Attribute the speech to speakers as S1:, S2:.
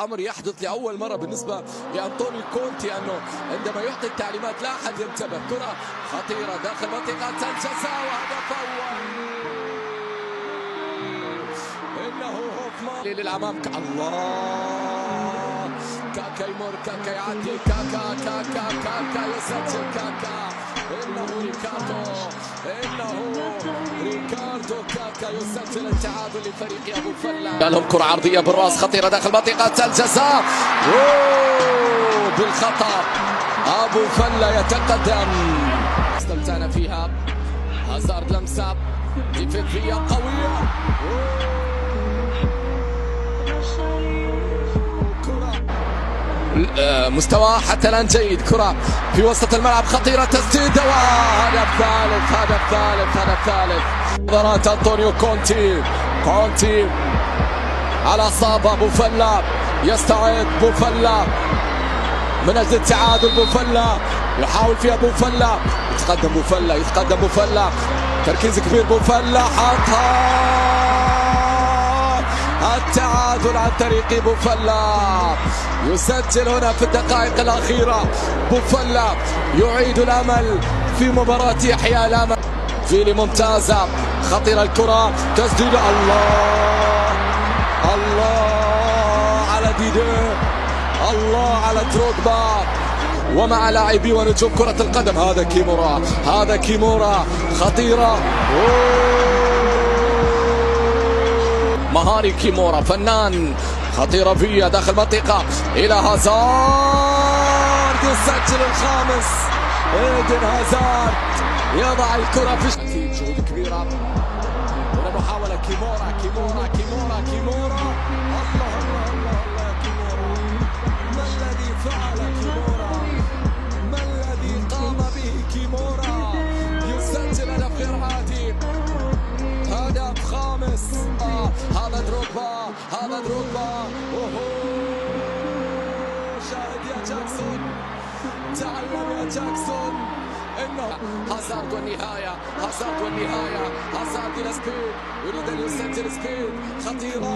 S1: أمر يحدث لأول مرة بالنسبة لأنطونيو كونتي، أنه عندما يعطي التعليمات لا أحد ينتبه. كرة خطيرة داخل منطقة الجزاء وهدف أول. إنه هوفمان للأمام. الله، كاكا يمر، كاكا يعدي، كاكا يسجل، كاكا. إنه ريكاردو كاكا يسجل التعادل لفريق أبو فلة. لهم كرة عرضية بالراس خطيرة داخل منطقة الجزاء بالخطأ. أبو فلة يتقدم. استمتعنا فيها. هازارد لمسة دفاعية قوية. مستوى حتى الآن جيد. كرة في وسط الملعب خطيرة، تسديدة وهدف ثالث. مباراة أنطونيو كونتي على أعصاب أبو فلة. يستعد أبو فلة من أجل التعادل. أبو فلة يحاول فيها، أبو فلة يتقدم، أبو فلة تركيز كبير. أبو فلة حطها، التعادل عن طريق أبو فلة. يسجل هنا في الدقائق الأخيرة. أبو فلة يعيد الأمل في مباراة إحياء الأمل. فيلي ممتازة، خطيرة الكرة، تسديد. الله على ديدي، الله على دروغبا ومع لاعبي ونجوم كرة القدم. هذا كيمورا خطيرة. مهاري كيمورا فنان، خطيرة فيا داخل منطقة إلى هازارد، يسجل الخامس. إيدن هازارد يضع الكرة في أكيد جهود كبيرة. هنا محاولة كيمورا. الله كيمورا، ما الذي فعل كيمورا؟ ما الذي قام به كيمورا؟ يسجل هدف غير عادي، هدف خامس. هذا دروغبا. شاهد يا جاكسون، تعلم يا جاكسون. إنه هازارد والنهاية. هازارد إلى سبيد، يريد أن يسجل سبيد، خطيرة.